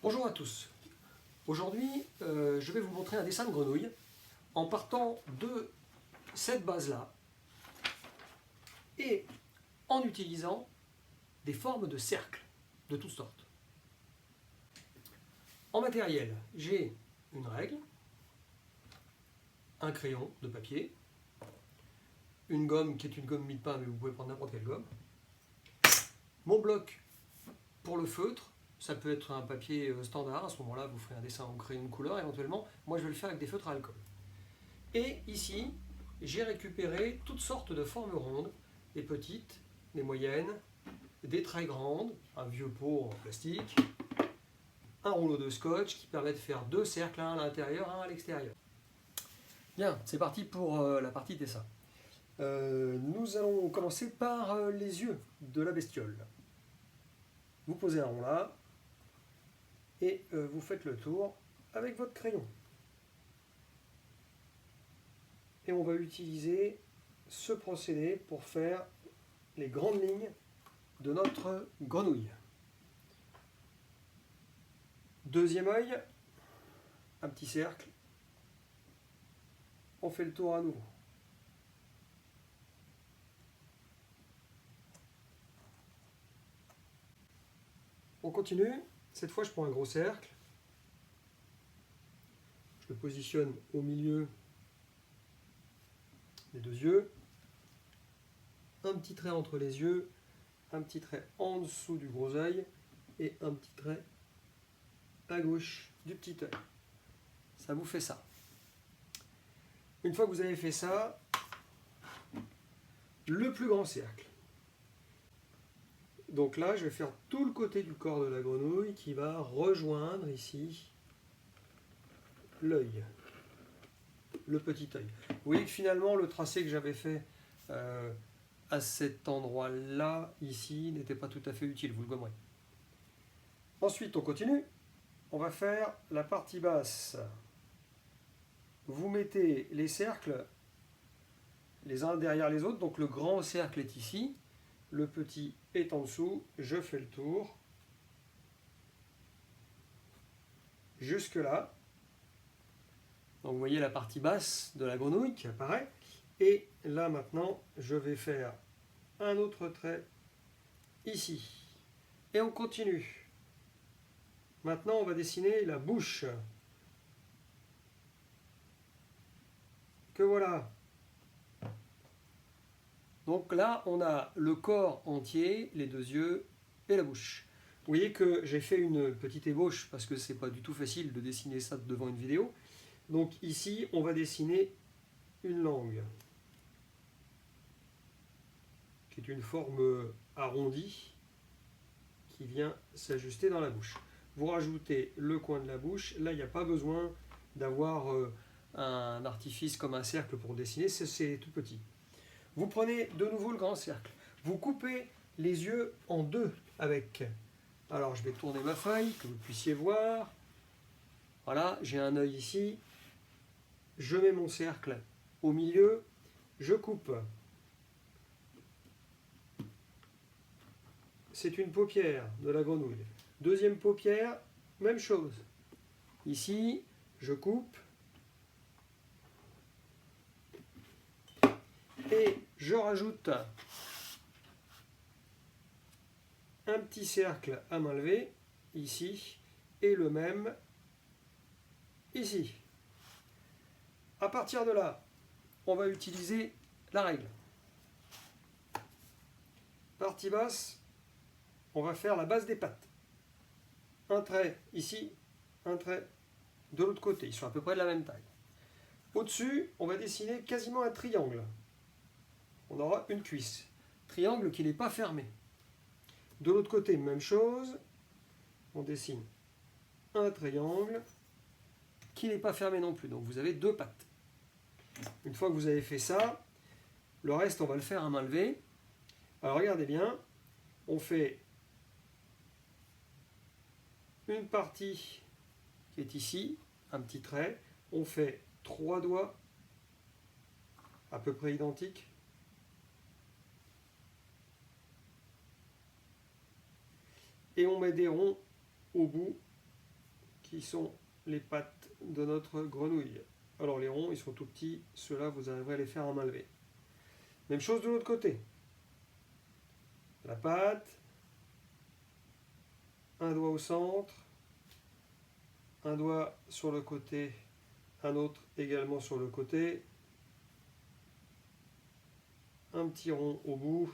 Bonjour à tous. Aujourd'hui, je vais vous montrer un dessin de grenouille en partant de cette base-là et en utilisant des formes de cercles de toutes sortes. En matériel, j'ai une règle, un crayon de papier, une gomme qui est une gomme mie-de-pain, mais vous pouvez prendre n'importe quelle gomme, mon bloc pour le feutre. Ça peut être un papier standard, à ce moment-là vous ferez un dessin au crayon de couleur éventuellement. Moi je vais le faire avec des feutres à alcool. Et ici, j'ai récupéré toutes sortes de formes rondes, des petites, des moyennes, des très grandes, un vieux pot en plastique, un rouleau de scotch qui permet de faire deux cercles, un à l'intérieur, un à l'extérieur. Bien, c'est parti pour la partie dessin. Nous allons commencer par les yeux de la bestiole. Vous posez un rond là, et vous faites le tour avec votre crayon. Et on va utiliser ce procédé pour faire les grandes lignes de notre grenouille. Deuxième œil, un petit cercle. On fait le tour à nouveau. On continue. Cette fois, je prends un gros cercle. Je le positionne au milieu des deux yeux. Un petit trait entre les yeux, un petit trait en dessous du gros œil et un petit trait à gauche du petit œil. Ça vous fait ça. Une fois que vous avez fait ça, le plus grand cercle. Donc là, je vais faire tout le côté du corps de la grenouille qui va rejoindre ici l'œil, le petit œil. Vous voyez que finalement, le tracé que j'avais fait à cet endroit-là, ici, n'était pas tout à fait utile, vous le gommerez. Ensuite, on continue. On va faire la partie basse. Vous mettez les cercles les uns derrière les autres, donc le grand cercle est ici, le petit est en dessous, je fais le tour, jusque là. Donc vous voyez la partie basse de la grenouille qui apparaît, et là maintenant je vais faire un autre trait ici, et on continue. Maintenant on va dessiner la bouche, que voilà. Donc là, on a le corps entier, les deux yeux et la bouche. Vous voyez que j'ai fait une petite ébauche parce que c'est pas du tout facile de dessiner ça devant une vidéo. Donc ici, on va dessiner une langue, qui est une forme arrondie qui vient s'ajuster dans la bouche. Vous rajoutez le coin de la bouche. Là, il n'y a pas besoin d'avoir un artifice comme un cercle pour dessiner, c'est tout petit. Vous prenez de nouveau le grand cercle. Vous coupez les yeux en deux avec. Alors je vais tourner ma feuille, que vous puissiez voir. Voilà, j'ai un œil ici. Je mets mon cercle au milieu. Je coupe. C'est une paupière de la grenouille. Deuxième paupière, même chose. Ici, je coupe. Et je rajoute un petit cercle à main levée, ici, et le même ici. À partir de là, on va utiliser la règle. Partie basse, on va faire la base des pattes. Un trait ici, un trait de l'autre côté. Ils sont à peu près de la même taille. Au-dessus, on va dessiner quasiment un triangle. On aura une cuisse. Triangle qui n'est pas fermé. De l'autre côté, même chose. On dessine un triangle qui n'est pas fermé non plus. Donc vous avez deux pattes. Une fois que vous avez fait ça, le reste, on va le faire à main levée. Alors regardez bien, on fait une partie qui est ici, un petit trait. On fait trois doigts à peu près identiques. Et on met des ronds au bout qui sont les pattes de notre grenouille. Alors les ronds, ils sont tout petits, ceux-là, vous arriverez à les faire à main levée. Même chose de l'autre côté. La patte, un doigt au centre, un doigt sur le côté, un autre également sur le côté, un petit rond au bout,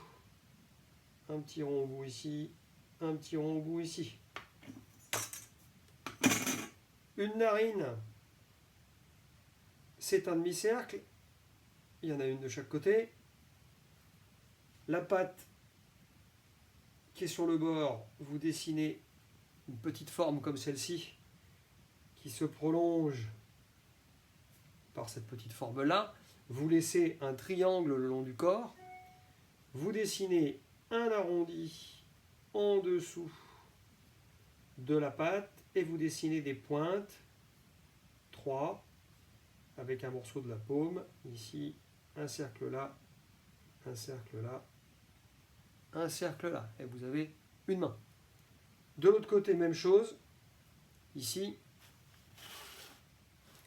un petit rond au bout ici, un petit rond au bout ici. Une narine, c'est un demi-cercle, il y en a une de chaque côté. La patte qui est sur le bord, vous dessinez une petite forme comme celle-ci, qui se prolonge par cette petite forme-là. Vous laissez un triangle le long du corps. Vous dessinez un arrondi en dessous de la patte et vous dessinez des pointes, 3, avec un morceau de la paume. Ici, un cercle là, un cercle là, un cercle là. Et vous avez une main. De l'autre côté, même chose. Ici,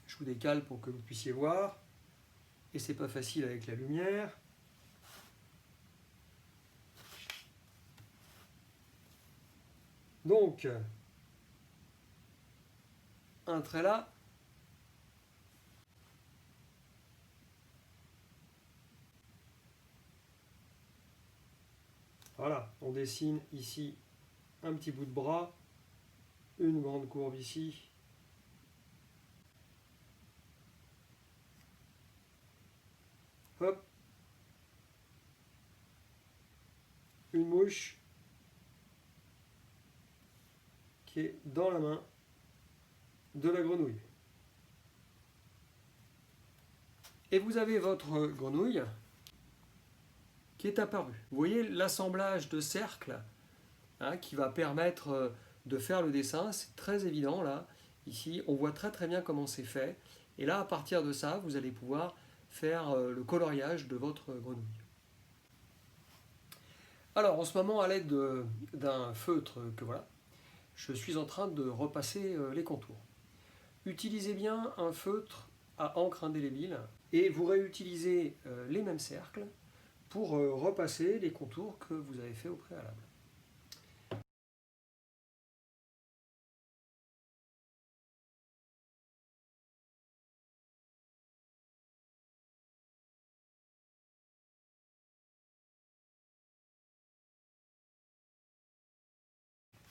je vous décale pour que vous puissiez voir. Et c'est pas facile avec la lumière. Donc, un trait là. Voilà, on dessine ici un petit bout de bras, une grande courbe ici. Hop. Une mouche qui est dans la main de la grenouille. Et vous avez votre grenouille qui est apparue. Vous voyez l'assemblage de cercles qui va permettre de faire le dessin. C'est très évident là. Ici, on voit très bien comment c'est fait. Et là, à partir de ça, vous allez pouvoir faire le coloriage de votre grenouille. Alors, en ce moment, à l'aide d'un feutre que voilà, je suis en train de repasser les contours. Utilisez bien un feutre à encre indélébile et vous réutilisez les mêmes cercles pour repasser les contours que vous avez fait au préalable.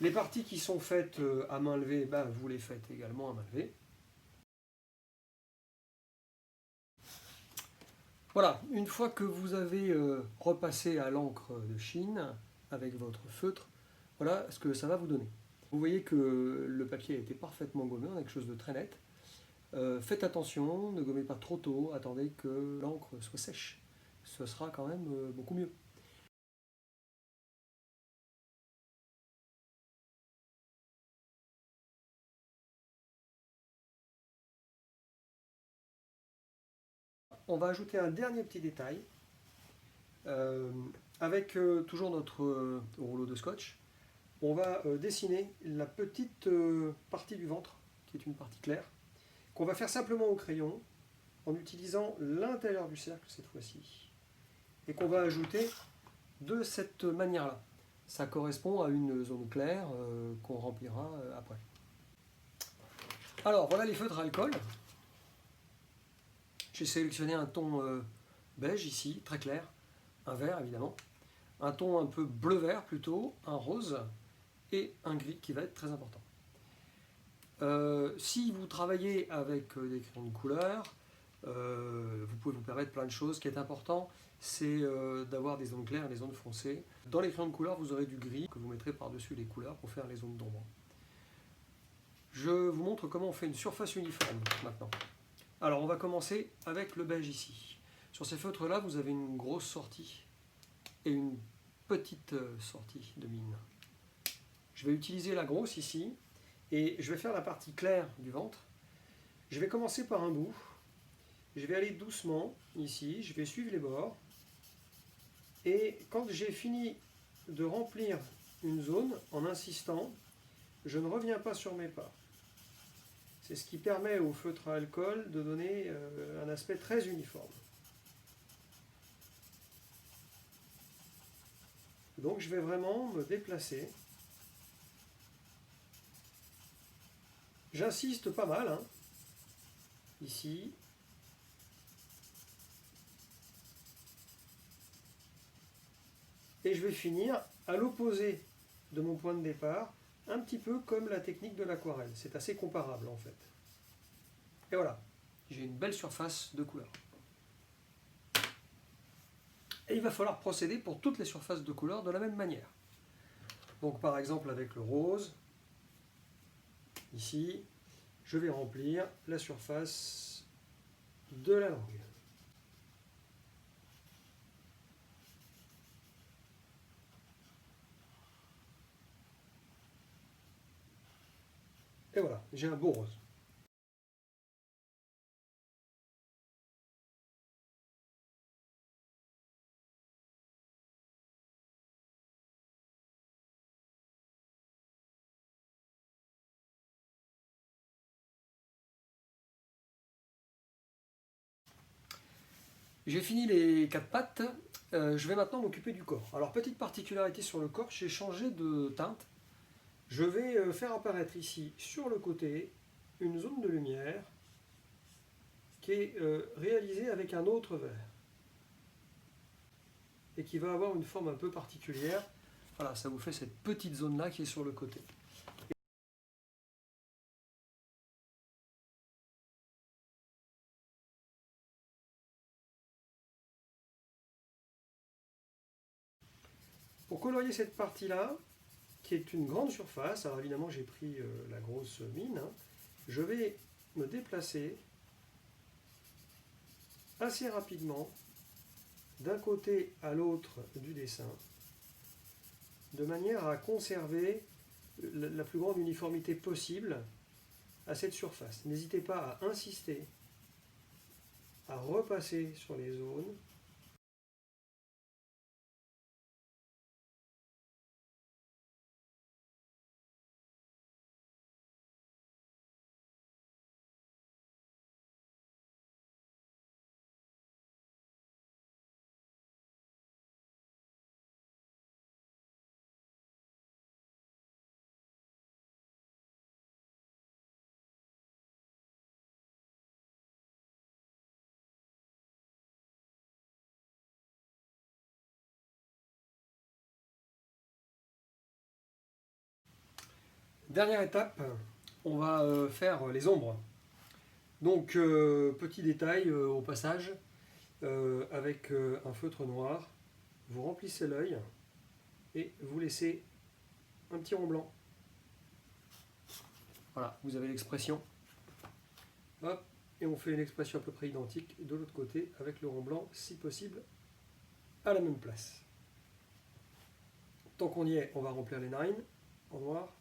Les parties qui sont faites à main levée, vous les faites également à main levée. Voilà, une fois que vous avez repassé à l'encre de Chine avec votre feutre, voilà ce que ça va vous donner. Vous voyez que le papier a été parfaitement gommé, on a quelque chose de très net. Faites attention, ne gommez pas trop tôt, attendez que l'encre soit sèche. Ce sera quand même beaucoup mieux. On va ajouter un dernier petit détail avec toujours notre rouleau de scotch. On va dessiner la petite partie du ventre, qui est une partie claire, qu'on va faire simplement au crayon en utilisant l'intérieur du cercle cette fois-ci, et qu'on va ajouter de cette manière-là. Ça correspond à une zone claire qu'on remplira après. Alors voilà les feutres à alcool. J'ai sélectionné un ton beige ici, très clair, un vert évidemment, un ton un peu bleu-vert plutôt, un rose et un gris qui va être très important. Si vous travaillez avec des crayons de couleur, vous pouvez vous permettre plein de choses. Ce qui est important, c'est d'avoir des zones claires et des zones foncées. Dans les crayons de couleur, vous aurez du gris que vous mettrez par-dessus les couleurs pour faire les zones d'ombre. Je vous montre comment on fait une surface uniforme maintenant. Alors on va commencer avec le beige ici. Sur ces feutres-là, vous avez une grosse sortie et une petite sortie de mine. Je vais utiliser la grosse ici et je vais faire la partie claire du ventre. Je vais commencer par un bout. Je vais aller doucement ici, je vais suivre les bords. Et quand j'ai fini de remplir une zone en insistant, je ne reviens pas sur mes pas. C'est ce qui permet au feutre à alcool de donner un aspect très uniforme. Donc je vais vraiment me déplacer. J'insiste pas mal, hein, ici. Et je vais finir à l'opposé de mon point de départ, un petit peu comme la technique de l'aquarelle. C'est assez comparable en fait. Et voilà, j'ai une belle surface de couleur. Et il va falloir procéder pour toutes les surfaces de couleur de la même manière. Donc par exemple avec le rose, ici, je vais remplir la surface de la langue. Et voilà, j'ai un beau rose. J'ai fini les quatre pattes, je vais maintenant m'occuper du corps. Alors petite particularité sur le corps, j'ai changé de teinte. Je vais faire apparaître ici, sur le côté, une zone de lumière qui est réalisée avec un autre vert et qui va avoir une forme un peu particulière. Voilà, ça vous fait cette petite zone-là qui est sur le côté. Pour colorier cette partie-là, qui est une grande surface, alors évidemment j'ai pris la grosse mine, hein, je vais me déplacer assez rapidement d'un côté à l'autre du dessin, de manière à conserver la plus grande uniformité possible à cette surface. N'hésitez pas à insister, à repasser sur les zones. Dernière étape, on va faire les ombres. Donc, petit détail au passage, avec un feutre noir, vous remplissez l'œil et vous laissez un petit rond blanc. Voilà, vous avez l'expression. Hop, et on fait une expression à peu près identique de l'autre côté avec le rond blanc, si possible, à la même place. Tant qu'on y est, on va remplir les narines en noir.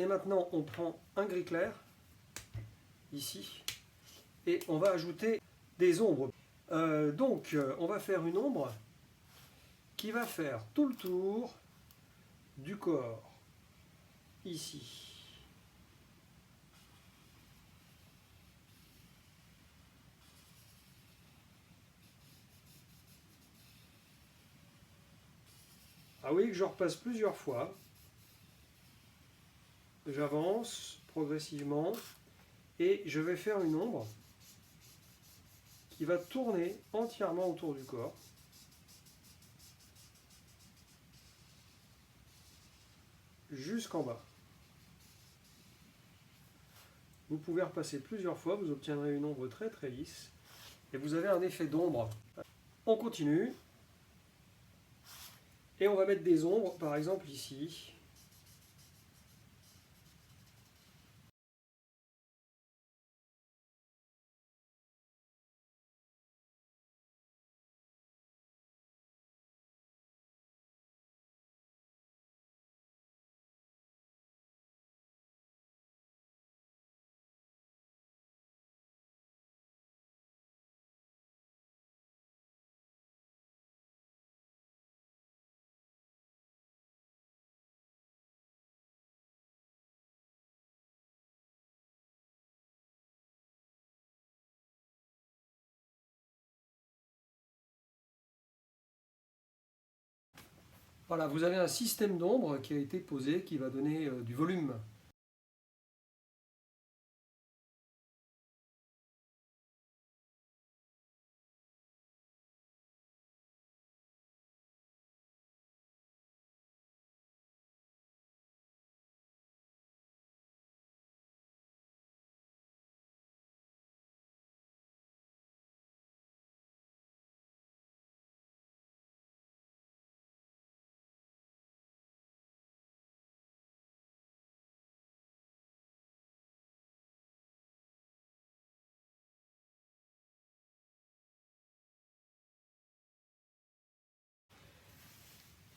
Et maintenant, on prend un gris clair, ici, et on va ajouter des ombres. Donc, on va faire une ombre qui va faire tout le tour du corps, ici. Ah oui, que je repasse plusieurs fois. J'avance progressivement et je vais faire une ombre qui va tourner entièrement autour du corps. Jusqu'en bas. Vous pouvez repasser plusieurs fois, vous obtiendrez une ombre très très lisse et vous avez un effet d'ombre. On continue et on va mettre des ombres, par exemple ici. Voilà, vous avez un système d'ombre qui a été posé, qui va donner du volume.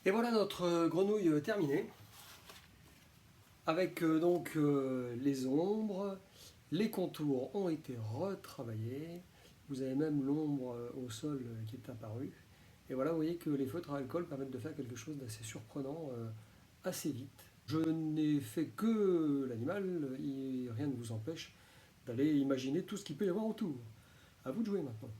Et voilà notre grenouille terminée, avec les ombres, les contours ont été retravaillés, vous avez même l'ombre au sol qui est apparue. Et voilà, vous voyez que les feutres à alcool permettent de faire quelque chose d'assez surprenant assez vite. Je n'ai fait que l'animal, rien ne vous empêche d'aller imaginer tout ce qu'il peut y avoir autour. À vous de jouer maintenant.